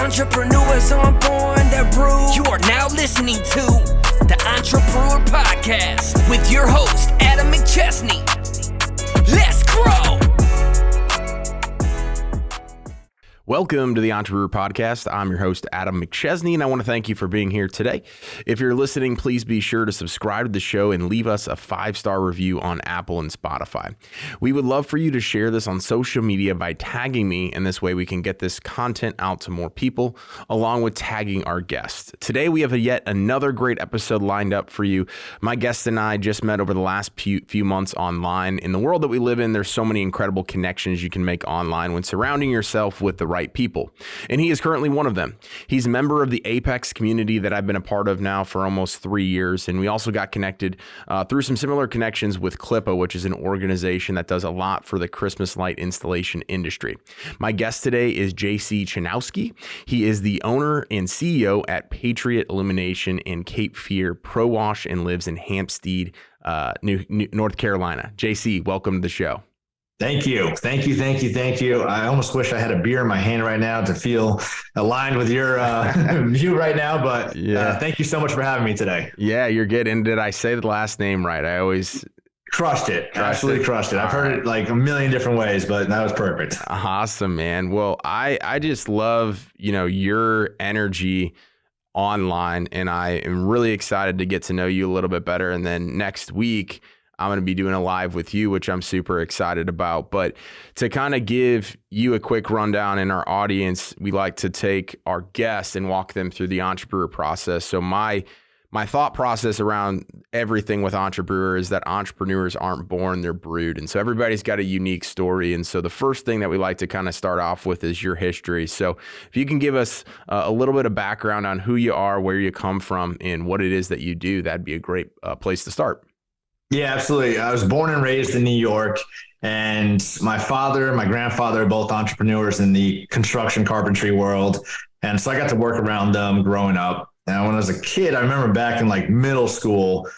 Entrepreneurs aren't born, they're brewed. You are now listening to the Entrepreneur Podcast with your host, Adam McChesney. Let's grow! Welcome to the Entrepreneur Podcast. I'm your host, Adam McChesney, and I want to thank you for being here today. If you're listening, please be sure to subscribe to the show and leave us a 5-star review on Apple and Spotify. We would love for you to share this on social media by tagging me, and this way we can get this content out to more people, along with tagging our guests. Today, we have yet another great episode lined up for you. My guest and I just met over the last few months online. In the world that we live in, there's so many incredible connections you can make online when surrounding yourself with the right people. And he is currently one of them. He's a member of the Apex community that I've been a part of now for almost 3 years. And we also got connected through some similar connections with CLIPA, which is an organization that does a lot for the Christmas light installation industry. My guest today is JC Chanowsky. He is the owner and CEO at Patriot, Illumination in Cape Fear Pro Wash and lives in Hampstead, North Carolina. JC, welcome to the show. Thank you. I almost wish I had a beer in my hand right now to feel aligned with your view right now, but thank you so much for having me today. Yeah, you're good. And did I say the last name right? I always crushed it. Absolutely crushed it. I've heard it like a million different ways, but that was perfect. Awesome, man. Well, I just love, your energy online, and I am really excited to get to know you a little bit better. And then next week, I'm going to be doing a live with you, which I'm super excited about. But to kind of give you a quick rundown in our audience, we like to take our guests and walk them through the entrepreneur process. So my thought process around everything with entrepreneurs is that entrepreneurs aren't born, they're brewed. And so everybody's got a unique story. And so the first thing that we like to kind of start off with is your history. So if you can give us a little bit of background on who you are, where you come from, and what it is that you do, that'd be a great place to start. Yeah, absolutely. I was born and raised in New York, and my father and my grandfather are both entrepreneurs in the construction carpentry world. And so I got to work around them growing up. And when I was a kid, I remember back in like middle school,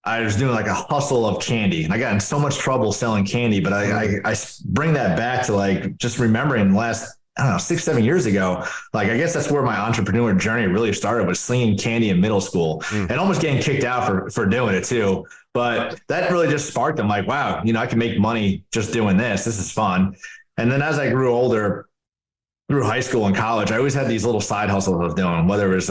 I was doing like a hustle of candy, and I got in so much trouble selling candy, but I bring that back to like just remembering the last, 6-7 years ago. Like, I guess that's where my entrepreneur journey really started, was slinging candy in middle school and almost getting kicked out for doing it too. But that really just sparked them, like, wow, I can make money just doing this. This is fun. And then as I grew older, through high school and college, I always had these little side hustles I was doing, whether it was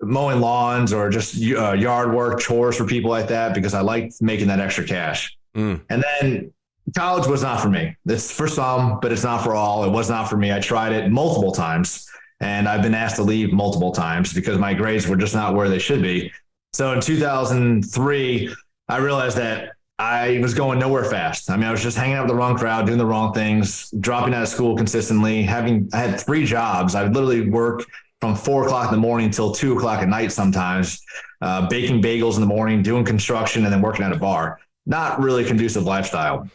mowing lawns or just yard work, chores for people like that, because I liked making that extra cash. And then college was not for me. It's for some, but it's not for all. It was not for me. I tried it multiple times, and I've been asked to leave multiple times because my grades were just not where they should be. So in 2003, I realized that I was going nowhere fast. I was just hanging out with the wrong crowd, doing the wrong things, dropping out of school consistently. I had 3 jobs. I would literally work from 4 o'clock in the morning till 2 o'clock at night sometimes, baking bagels in the morning, doing construction, and then working at a bar. Not really conducive lifestyle.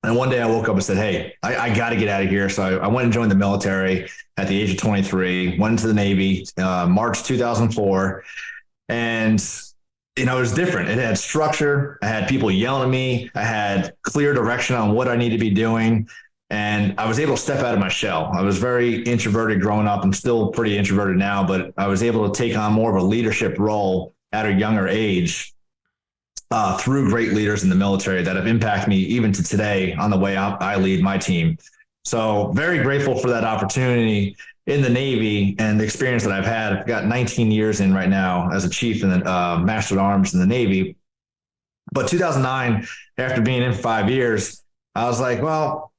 And one day I woke up and said, hey, I got to get out of here. So I went and joined the military at the age of 23, went into the Navy, March 2004. And, it was different. It had structure. I had people yelling at me. I had clear direction on what I need to be doing. And I was able to step out of my shell. I was very introverted growing up. I'm still pretty introverted now, but I was able to take on more of a leadership role at a younger age through great leaders in the military that have impacted me even to today on the way I lead my team. So very grateful for that opportunity in the Navy and the experience that I've had. I've got 19 years in right now as a chief in the Master at Arms in the Navy. But 2009, after being in 5 years, I was like, well,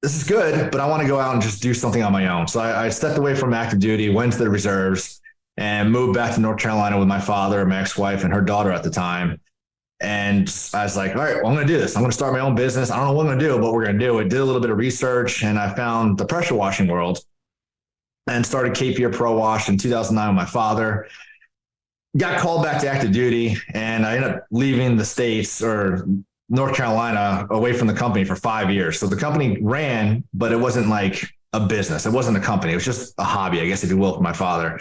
this is good, but I want to go out and just do something on my own. So I stepped away from active duty, went to the reserves, and moved back to North Carolina with my father, my ex-wife, and her daughter at the time. And I was like, all right, well, I'm going to do this. I'm going to start my own business. I don't know what I'm going to do, but we're going to do it. Did a little bit of research, and I found the pressure washing world and started Cape Fear Pro Wash in 2009 with my father. Got called back to active duty, and I ended up leaving the States or North Carolina away from the company for 5 years. So the company ran, but it wasn't like a business. It wasn't a company. It was just a hobby, I guess, if you will, for my father.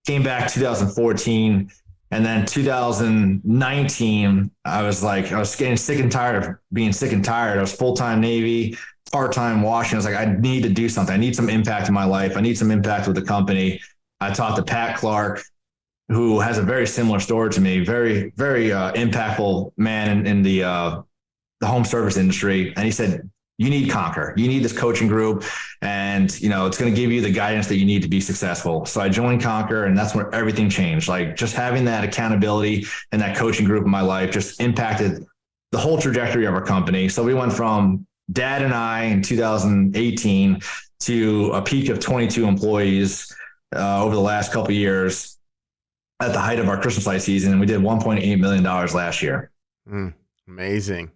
Came back 2014. And then 2019, I was getting sick and tired of being sick and tired. I was full-time Navy, part-time washing. I was like, I need to do something. I need some impact in my life. I need some impact with the company. I talked to Pat Clark, who has a very similar story to me, very, very impactful man in the home service industry. And he said, you need Conquer. You need this coaching group, and it's going to give you the guidance that you need to be successful. So I joined Conquer, and that's where everything changed. Like, just having that accountability and that coaching group in my life just impacted the whole trajectory of our company. So we went from Dad and I in 2018 to a peak of 22 employees over the last couple of years at the height of our Christmas light season. And we did $1.8 million last year. Amazing.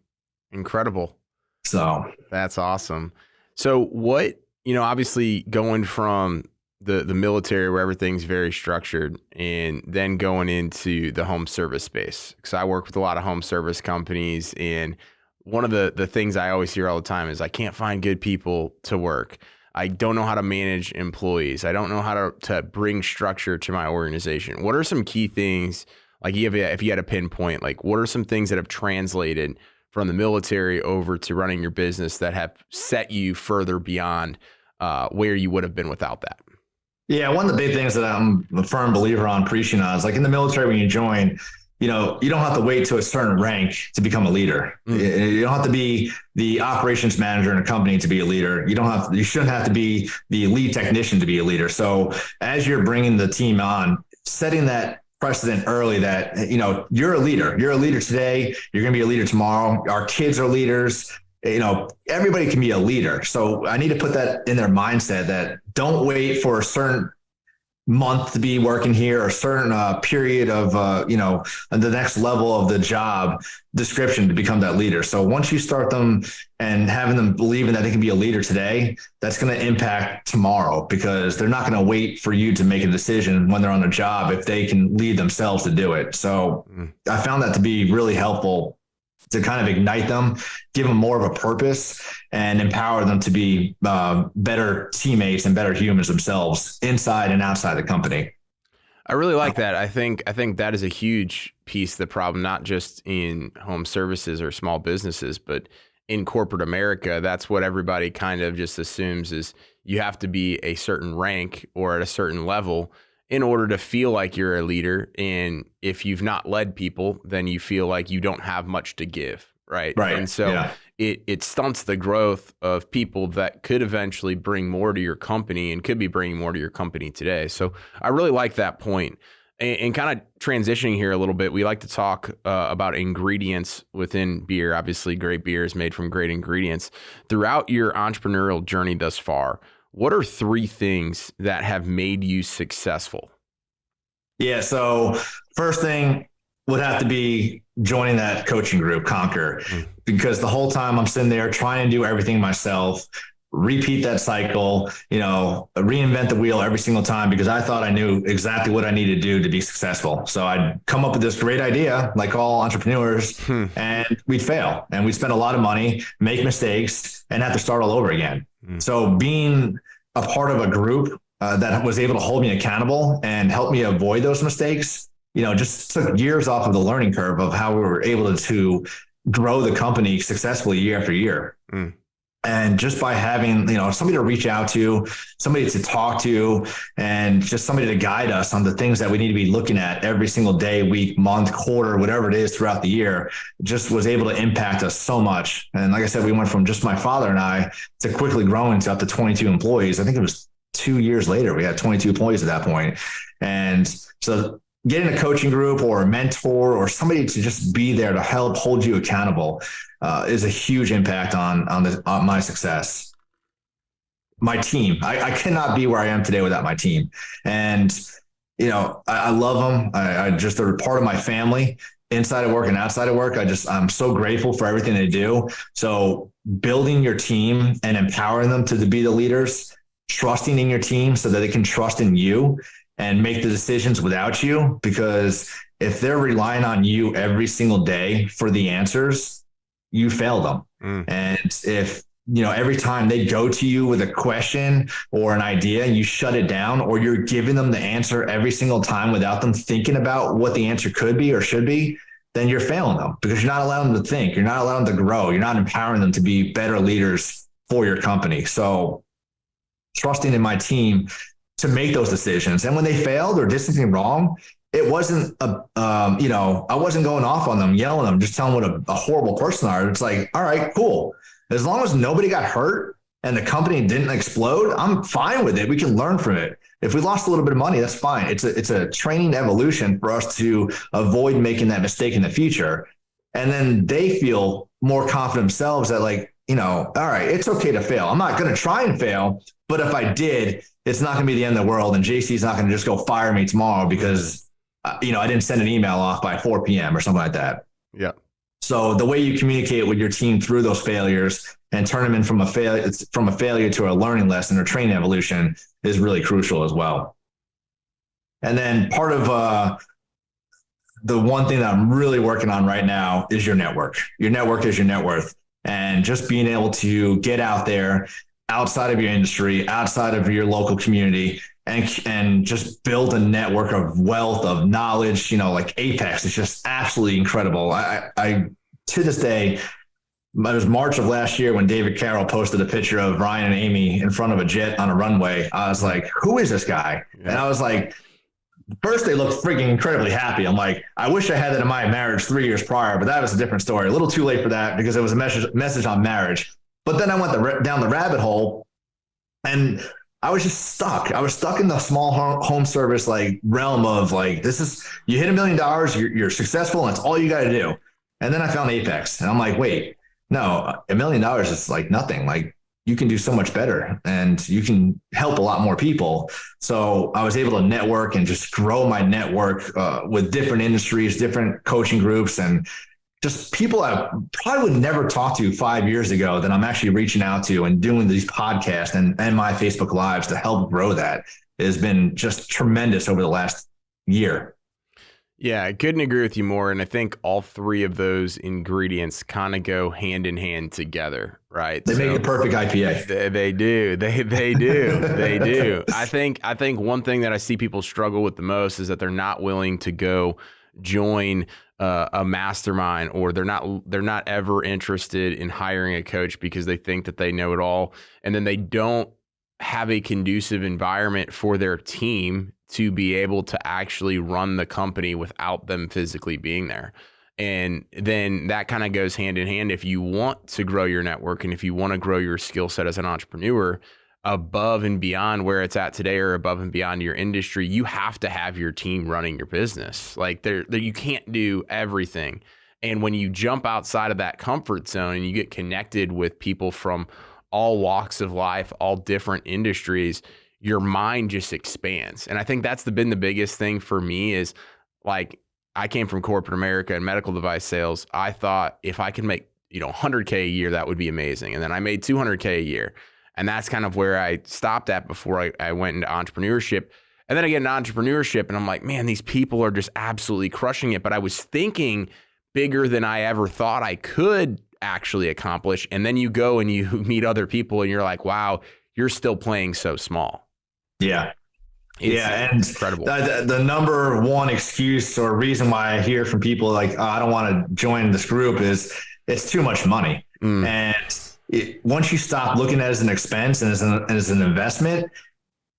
Incredible. So that's awesome. So what, obviously going from the military where everything's very structured and then going into the home service space. Because I work with a lot of home service companies, and one of the things I always hear all the time is I can't find good people to work. I don't know how to manage employees. I don't know how to bring structure to my organization. What are some key things, like if you had a pinpoint, like what are some things that have translated from the military over to running your business that have set you further beyond where you would have been without that? Yeah, one of the big things that I'm a firm believer on preaching on is, like, in the military, when you join, you don't have to wait to a certain rank to become a leader. You don't have to be the operations manager in a company to be a leader. You shouldn't have to be the lead technician to be a leader. So as you're bringing the team on, setting that precedent early that, you're a leader. You're a leader today. You're going to be a leader tomorrow. Our kids are leaders. Everybody can be a leader. So I need to put that in their mindset that don't wait for a certain month to be working here or a certain period of, the next level of the job description to become that leader. So once you start them and having them believing that they can be a leader today, that's going to impact tomorrow, because they're not going to wait for you to make a decision when they're on a job if they can lead themselves to do it. So I found that to be really helpful to kind of ignite them, give them more of a purpose, and empower them to be better teammates and better humans themselves inside and outside the company. I really like that. I think that is a huge piece of the problem, not just in home services or small businesses, but in corporate America. That's what everybody kind of just assumes is you have to be a certain rank or at a certain level in order to feel like you're a leader. And if you've not led people, then you feel like you don't have much to give. Right. And so it stunts the growth of people that could eventually bring more to your company and could be bringing more to your company today. So I really like that point. And kind of transitioning here a little bit, we like to talk about ingredients within beer. Obviously, great beer is made from great ingredients. Throughout your entrepreneurial journey thus far, what are 3 things that have made you successful? Yeah. So first thing would have to be joining that coaching group, Conquer, because the whole time I'm sitting there trying to do everything myself, repeat that cycle, reinvent the wheel every single time, because I thought I knew exactly what I needed to do to be successful. So I'd come up with this great idea, like all entrepreneurs, and we'd fail, and we'd spend a lot of money, make mistakes, and have to start all over again. So being a part of a group that was able to hold me accountable and help me avoid those mistakes, just took years off of the learning curve of how we were able to grow the company successfully year after year. And just by having, somebody to reach out to, somebody to talk to, and just somebody to guide us on the things that we need to be looking at every single day, week, month, quarter, whatever it is throughout the year, just was able to impact us so much. And like I said, we went from just my father and I to quickly growing to up to 22 employees. I think it was 2 years later, we had 22 employees at that point. And so getting a coaching group or a mentor or somebody to just be there to help hold you accountable is a huge impact on my success. My team, I cannot be where I am today without my team. And, I love them. I just, they're part of my family inside of work and outside of work. I'm so grateful for everything they do. So building your team and empowering them to be the leaders, trusting in your team so that they can trust in you and make the decisions without you, because if they're relying on you every single day for the answers, you fail them. And if, every time they go to you with a question or an idea, you shut it down, or you're giving them the answer every single time without them thinking about what the answer could be or should be, then you're failing them, because you're not allowing them to think. You're not allowing them to grow. You're not empowering them to be better leaders for your company. So trusting in my team to make those decisions. And when they failed or did something wrong, it wasn't I wasn't going off on them, yelling at them, just telling what a horrible person they are. It's like, all right, cool. As long as nobody got hurt and the company didn't explode, I'm fine with it. We can learn from it. If we lost a little bit of money, that's fine. It's a training evolution for us to avoid making that mistake in the future. And then they feel more confident themselves that all right, it's okay to fail. I'm not going to try and fail, but if I did, it's not going to be the end of the world. And JC's not going to just go fire me tomorrow because I didn't send an email off by 4 p.m. or something like that. Yeah. So the way you communicate with your team through those failures and turn them in from a failure to a learning lesson or training evolution is really crucial as well. And then part of the one thing that I'm really working on right now is your network. Your network is your net worth. And just being able to get out there outside of your industry, outside of your local community, and just build a network of wealth, of knowledge, like Apex is just absolutely incredible. I to this day, it was March of last year when David Carroll posted a picture of Ryan and Amy in front of a jet on a runway. I was like, who is this guy? Yeah. And I was like, first they looked freaking incredibly happy. I'm like, I wish I had that in my marriage 3 years prior, but that was a different story. A little too late for that because it was a message on marriage. But then I went down the rabbit hole and I was just stuck. I was stuck in the small home service realm of this is, you hit $1 million, you're successful, and it's all you got to do. And then I found Apex, and I'm like, wait, no, $1 million is nothing. You can do so much better, and you can help a lot more people. So I was able to network and just grow my network with different industries, different coaching groups, and just people I probably would never talk to 5 years ago that I'm actually reaching out to and doing these podcasts and my Facebook Lives to help grow that. It has been just tremendous over the last year. Yeah, I couldn't agree with you more. And I think all three of those ingredients kind of go hand in hand together, right? They make the perfect IPA. They do. They do. They do. I think one thing that I see people struggle with the most is that they're not willing to go join a mastermind, or they're not ever interested in hiring a coach because they think that they know it all, and then they don't have a conducive environment for their team to be able to actually run the company without them physically being there. And then that kind of goes hand in hand. If you want to grow your network and if you want to grow your skill set as an entrepreneur above and beyond where it's at today, or above and beyond your industry, you have to have your team running your business. You can't do everything. And when you jump outside of that comfort zone and you get connected with people from all walks of life, all different industries, your mind just expands. And I think that's been the biggest thing for me is I came from corporate America and medical device sales. I thought if I could make, $100K a year, that would be amazing. And then I made $200K a year. And that's kind of where I stopped at before I went into entrepreneurship. And then I get into entrepreneurship and I'm like, man, these people are just absolutely crushing it. But I was thinking bigger than I ever thought I could actually accomplish. And then you go and you meet other people and you're like, wow, you're still playing so small. Yeah. And incredible. The number one excuse or reason why I hear from people I don't want to join this group is it's too much money. And once you stop looking at it as an expense and as an investment,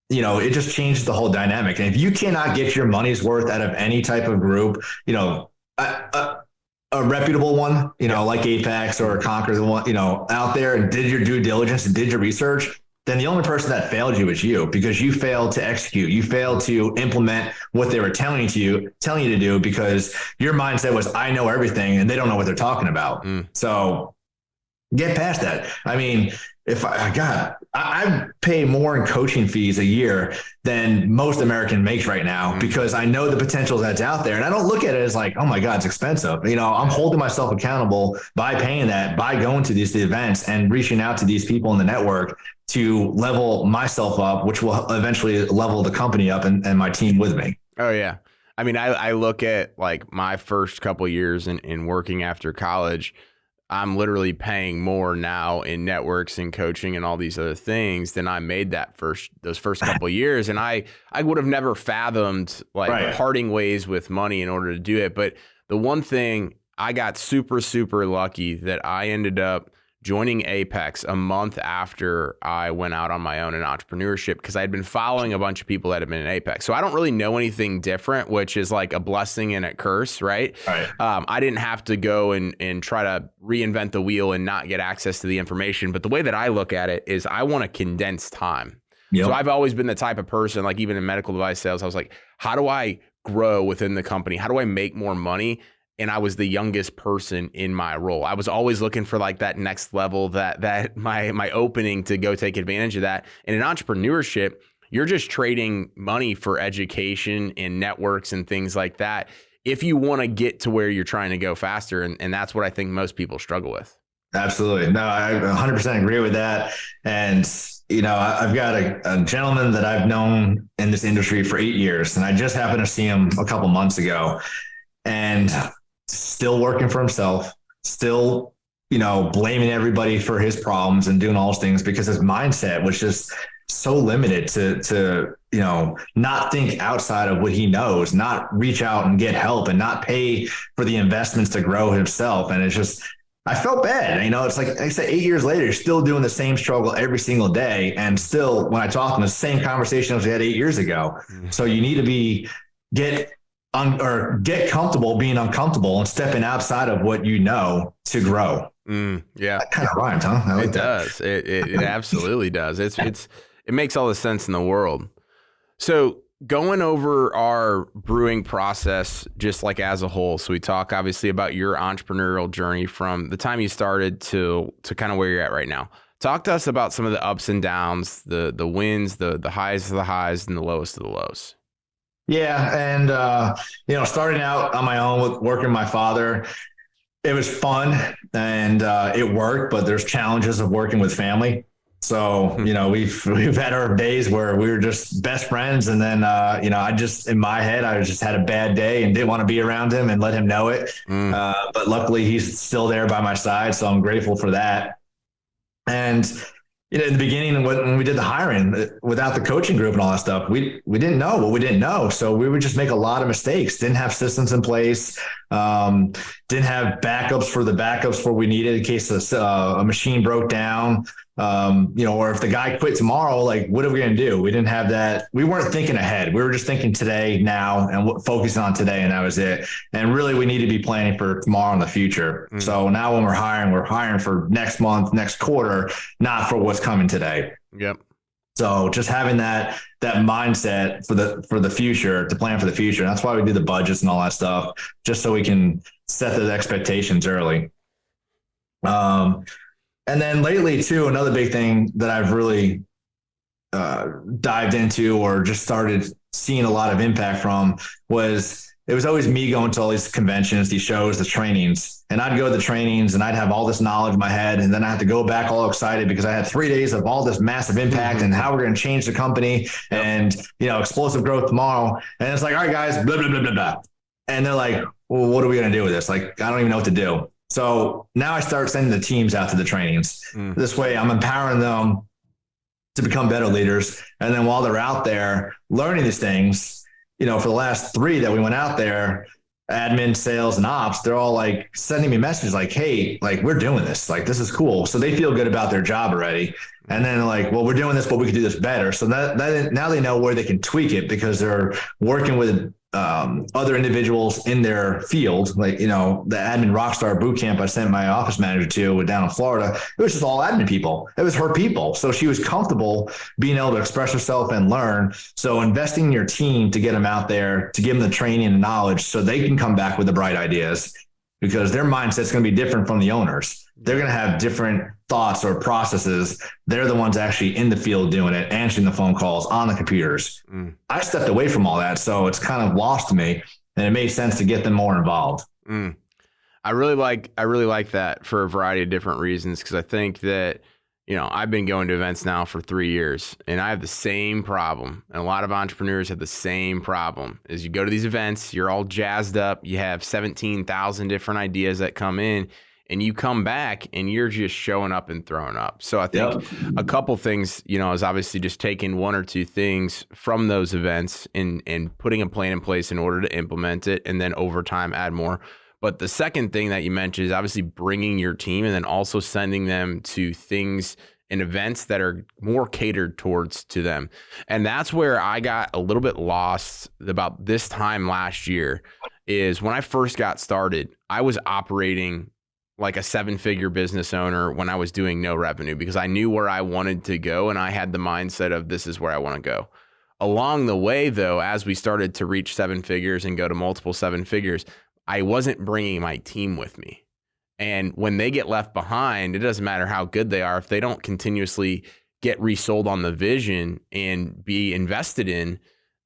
it just changes the whole dynamic. And if you cannot get your money's worth out of any type of group, a reputable one, like Apex or Conquer, the one, out there and did your due diligence and did your research, then the only person that failed you is you, because you failed to execute. You failed to implement what they were telling you to do, because your mindset was, I know everything, and they don't know what they're talking about. So get past that. I mean, if I pay more in coaching fees a year than most American makes right now, because I know the potential that's out there. And I don't look at it as oh my God, it's expensive. I'm holding myself accountable by paying that, by going to these events and reaching out to these people in the network to level myself up, which will eventually level the company up and my team with me. Oh yeah. I mean, I look at my first couple of years in working after college, I'm literally paying more now in networks and coaching and all these other things than I made those first couple of years. And I would have never fathomed parting ways with money in order to do it. But the one thing, I got super, super lucky that I ended up joining Apex a month after I went out on my own in entrepreneurship because I had been following a bunch of people that had been in Apex. So I don't really know anything different, which is like a blessing and a curse, right? I didn't have to go and try to reinvent the wheel and not get access to the information. But the way that I look at it is I want to condense time. Yep. So I've always been the type of person, like even in medical device sales, I was like, how do I grow within the company? How do I make more money? And I was the youngest person in my role. I was always looking for like that next level, that my opening to go take advantage of that. And in entrepreneurship, you're just trading money for education and networks and things like that if you want to get to where you're trying to go faster. And that's what I think most people struggle with. Absolutely. No, I 100% agree with that. And, you know, I've got a gentleman that I've known in this industry for 8 years, and I just happened to see him a couple months ago. And still working for himself, still, you know, blaming everybody for his problems and doing all those things because his mindset was just so limited to, you know, not think outside of what he knows, not reach out and get help and not pay for the investments to grow himself. And it's just, I felt bad. You know, it's like I said, 8 years later, you're still doing the same struggle every single day. And still, when I talk to him, the same conversation as we had 8 years ago. So you need to get comfortable being uncomfortable and stepping outside of what you know to grow. Yeah. That kind of rhymes, huh? It does. It absolutely does. It makes all the sense in the world. So going over our brewing process, just like as a whole. So we talk obviously about your entrepreneurial journey from the time you started to kind of where you're at right now. Talk to us about some of the ups and downs, the wins, the highs of the highs and the lowest of the lows. Yeah. And, you know, starting out on my own with working with my father, it was fun and it worked, but there's challenges of working with family. So, you know, we've had our days where we were just best friends. And then, you know, in my head, I just had a bad day and didn't want to be around him and let him know it. But luckily he's still there by my side. So I'm grateful for that. And, you know, in the beginning, when we did the hiring without the coaching group and all that stuff, we didn't know what we didn't know. So we would just make a lot of mistakes, didn't have systems in place, didn't have backups for the backups for we needed in case a machine broke down, you know, or if the guy quit tomorrow, like, what are we going to do? We didn't have that. We weren't thinking ahead. We were just thinking today, now, and focusing on today. And that was it. And really, we need to be planning for tomorrow and the future. So now when we're hiring for next month, next quarter, not for what's coming today. Yep. So just having that mindset for the future, to plan for the future. And that's why we do the budgets and all that stuff, just so we can set those expectations early. And then lately too, another big thing that I've really dived into or just started seeing a lot of impact from it was always me going to all these conventions, these shows, the trainings, and I'd go to the trainings and I'd have all this knowledge in my head. And then I had to go back all excited because I had 3 days of all this massive impact and how we're going to change the company and, you know, explosive growth tomorrow. And it's like, all right, guys, blah, blah, blah, blah, blah. And they're like, well, what are we going to do with this? Like, I don't even know what to do. So now I start sending the teams out to the trainings. This way I'm empowering them to become better leaders. And then while they're out there learning these things, you know, for the last 3 that we went out there, admin, sales, and ops, they're all like sending me messages like, hey, like, we're doing this. Like, this is cool. So they feel good about their job already. And then like, well, we're doing this, but we could do this better. So that now they know where they can tweak it because they're working with other individuals in their field. Like, you know, the admin rockstar boot camp I sent my office manager to down in Florida, it was just all admin people. It was her people. So she was comfortable being able to express herself and learn. So investing in your team to get them out there, to give them the training and knowledge so they can come back with the bright ideas, because their mindset's going to be different from the owners. They're going to have different thoughts or processes. They're the ones actually in the field doing it, answering the phone calls on the computers. I stepped away from all that. So it's kind of lost to me, and it made sense to get them more involved. I really like that for a variety of different reasons. Because I think that, you know, I've been going to events now for 3 years and I have the same problem. And a lot of entrepreneurs have the same problem. Is you go to these events, you're all jazzed up. You have 17,000 different ideas that come in, and you come back and you're just showing up and throwing up. So I think a couple things, you know, is obviously just taking 1 or 2 things from those events and putting a plan in place in order to implement it. And then over time, add more. But the second thing that you mentioned is obviously bringing your team and then also sending them to things and events that are more catered towards to them. And that's where I got a little bit lost about this time last year. Is when I first got started, I was operating like a 7-figure business owner when I was doing no revenue, because I knew where I wanted to go and I had the mindset of this is where I want to go. Along the way, though, as we started to reach 7 figures and go to multiple 7 figures, I wasn't bringing my team with me. And when they get left behind, it doesn't matter how good they are. If they don't continuously get resold on the vision and be invested in,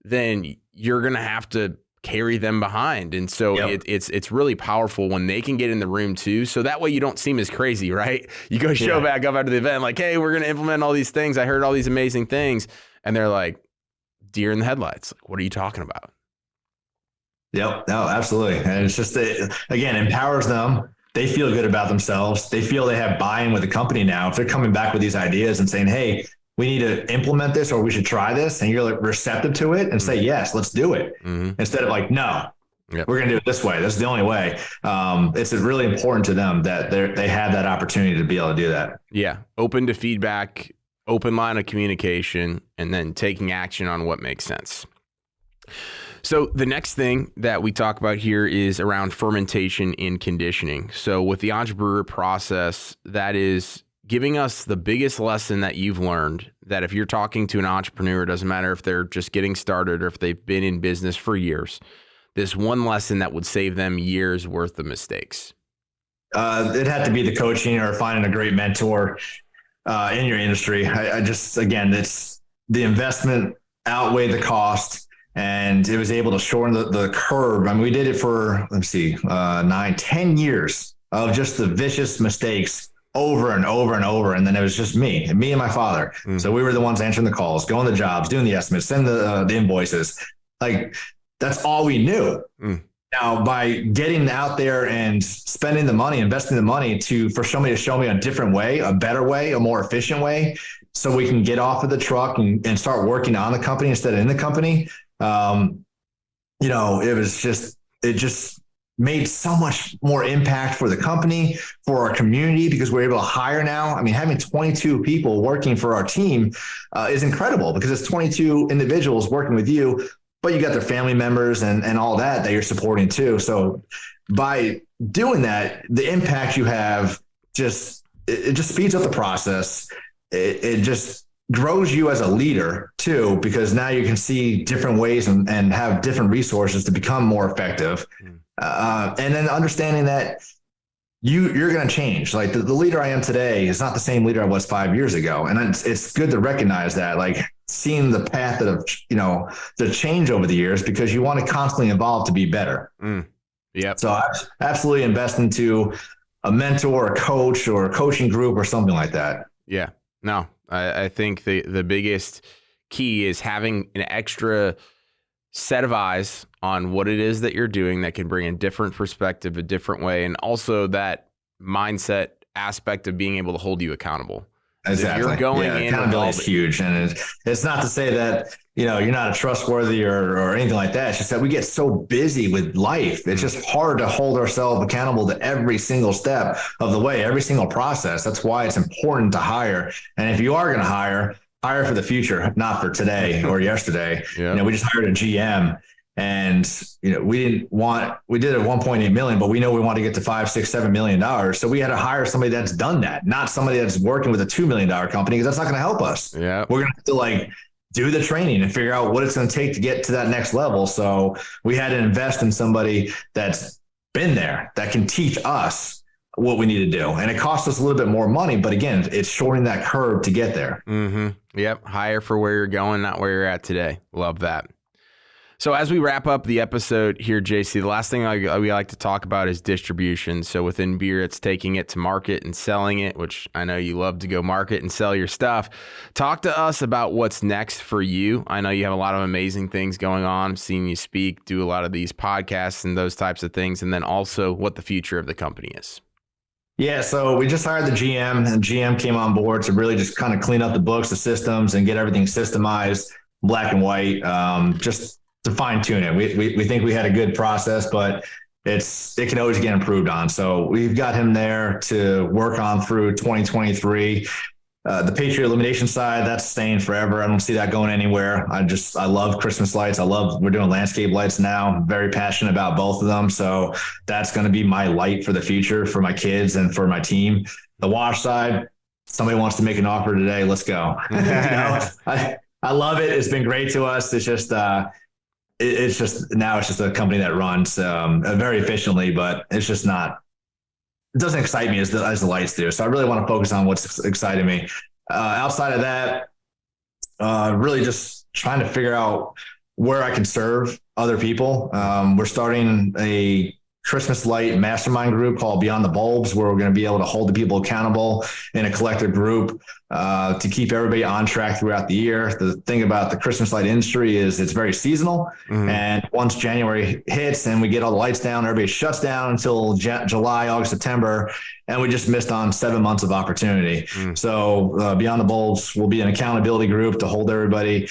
then you're going to have to carry them behind. And so it's really powerful when they can get in the room too. So that way you don't seem as crazy, right? You go show back up after the event, like, hey, we're going to implement all these things. I heard all these amazing things. And they're like deer in the headlights. Like, what are you talking about? Yep. No, absolutely. And it's just, again, empowers them. They feel good about themselves. They feel they have buy-in with the company now. If they're coming back with these ideas and saying, hey, we need to implement this, or we should try this, and you're like receptive to it and say, yes, let's do it. Instead of like, no, we're going to do it this way. This is the only way. It's really important to them that they have that opportunity to be able to do that. Yeah. Open to feedback, open line of communication, and then taking action on what makes sense. So the next thing that we talk about here is around fermentation and conditioning. So with the entrepreneur process, that is giving us the biggest lesson that you've learned, that if you're talking to an entrepreneur, it doesn't matter if they're just getting started or if they've been in business for years, this one lesson that would save them years worth of mistakes. It had to be the coaching or finding a great mentor in your industry. I just, again, it's the investment outweighed the cost, and it was able to shorten the curve. I mean, we did it for, 9-10 years of just the vicious mistakes over and over and over. And then it was just me and my father. So we were the ones answering the calls, going to jobs, doing the estimates, sending the invoices. Like, that's all we knew. Now, by getting out there and spending the money, investing the money for somebody to show me a different way, a better way, a more efficient way, so we can get off of the truck and start working on the company instead of in the company. It just made so much more impact for the company, for our community, because we're able to hire now. I mean, having 22 people working for our team is incredible, because it's 22 individuals working with you, but you got their family members and all that you're supporting too. So by doing that, the impact you have it just speeds up the process. It just grows you as a leader too, because now you can see different ways and have different resources to become more effective. And then understanding that you're going to change. Like the leader I am today is not the same leader I was 5 years ago. And it's good to recognize that, like seeing the path the change over the years, because you want to constantly evolve to be better. So I absolutely invest into a mentor, a coach, or a coaching group or something like that. Yeah, no, I think the biggest key is having an extra set of eyes on what it is that you're doing that can bring a different perspective, a different way, and also that mindset aspect of being able to hold you accountable. Exactly. If you're going in, accountability is huge, and it's not to say that you're not trustworthy or anything like that. It's just that we get so busy with life. It's just hard to hold ourselves accountable to every single step of the way, every single process. That's why it's important to hire. And if you are going to hire for the future, not for today or yesterday. We just hired a GM, and we did it at 1.8 million, but we know we want to get to $5, $6, $7 million. So we had to hire somebody that's done that, not somebody that's working with a $2 million company, because that's not going to help us. We're going to have to do the training and figure out what it's going to take to get to that next level. So we had to invest in somebody that's been there, that can teach us what we need to do. And it costs us a little bit more money, but again, it's shortening that curve to get there. Yep. Hire for where you're going, not where you're at today. Love that. So as we wrap up the episode here, JC, the last thing we like to talk about is distribution. So within beer, it's taking it to market and selling it, which I know you love to go market and sell your stuff. Talk to us about what's next for you. I know you have a lot of amazing things going on, seeing you speak, do a lot of these podcasts and those types of things, and then also what the future of the company is. Yeah, so we just hired the GM, and GM came on board to really just kind of clean up the books, the systems, and get everything systemized, black and white, just to fine tune it. We think we had a good process, but it can always get improved on. So we've got him there to work on through 2023. The Patriot Illumination side, that's staying forever. I don't see that going anywhere. I love Christmas lights. We're doing landscape lights now. I'm very passionate about both of them. So that's going to be my light for the future for my kids and for my team. The wash side, somebody wants to make an offer today. Let's go. I love it. It's been great to us. It's just, it's just a company that runs very efficiently, but it's just not. It doesn't excite me as the lights do. So I really want to focus on what's exciting me. Outside of that, really just trying to figure out where I can serve other people. We're starting a Christmas light mastermind group called Beyond the Bulbs, where we're going to be able to hold the people accountable in a collective group to keep everybody on track throughout the year. The thing about the Christmas light industry is it's very seasonal. And once January hits and we get all the lights down, everybody shuts down until July, August, September, and we just missed on 7 months of opportunity. So Beyond the Bulbs will be an accountability group to hold everybody,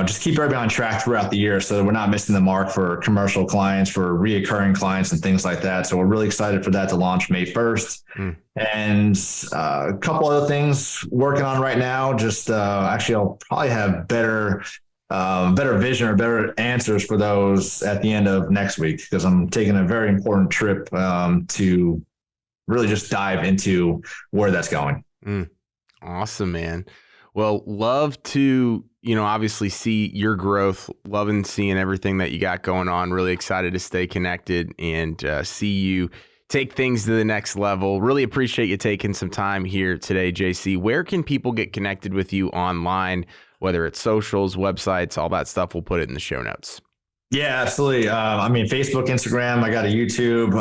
just keep everybody on track throughout the year so that we're not missing the mark for commercial clients, for reoccurring clients and things like that. So we're really excited for that to launch May 1st. And a couple other things working on right now. Just actually, I'll probably have better vision or better answers for those at the end of next week, because I'm taking a very important trip to really just dive into where that's going. Awesome, man. Well, love to, obviously see your growth, loving seeing everything that you got going on. Really excited to stay connected and see you take things to the next level. Really appreciate you taking some time here today, JC. Where can people get connected with you online, whether it's socials, websites, all that stuff? We'll put it in the show notes. Yeah, absolutely. Facebook, Instagram, I got a YouTube,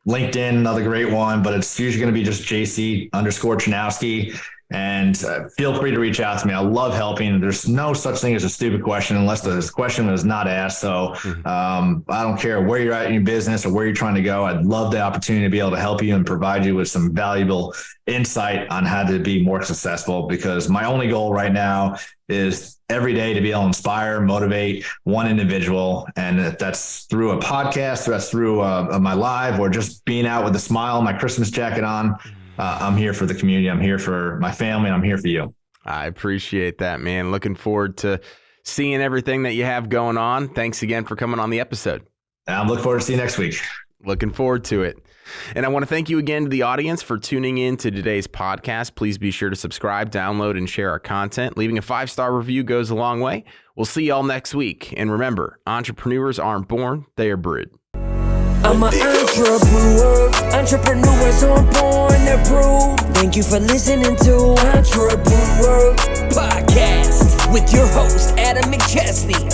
LinkedIn, another great one, but it's usually going to be just JC_Chanowsky. And feel free to reach out to me. I love helping. There's no such thing as a stupid question unless the question is not asked. So I don't care where you're at in your business or where you're trying to go. I'd love the opportunity to be able to help you and provide you with some valuable insight on how to be more successful, because my only goal right now is every day to be able to inspire, motivate one individual. And if that's through a podcast, or that's through my live, or just being out with a smile, my Christmas jacket on, I'm here for the community. I'm here for my family. I'm here for you. I appreciate that, man. Looking forward to seeing everything that you have going on. Thanks again for coming on the episode. I'm looking forward to see you next week. Looking forward to it. And I want to thank you again to the audience for tuning in to today's podcast. Please be sure to subscribe, download, and share our content. Leaving a 5-star review goes a long way. We'll see y'all next week. And remember, entrepreneurs aren't born, they are brewed. I'm an entrepreneur. Entrepreneurs aren't born, they're brewed. Thank you for listening to Entrepreneur Podcast with your host, Adam McChesney.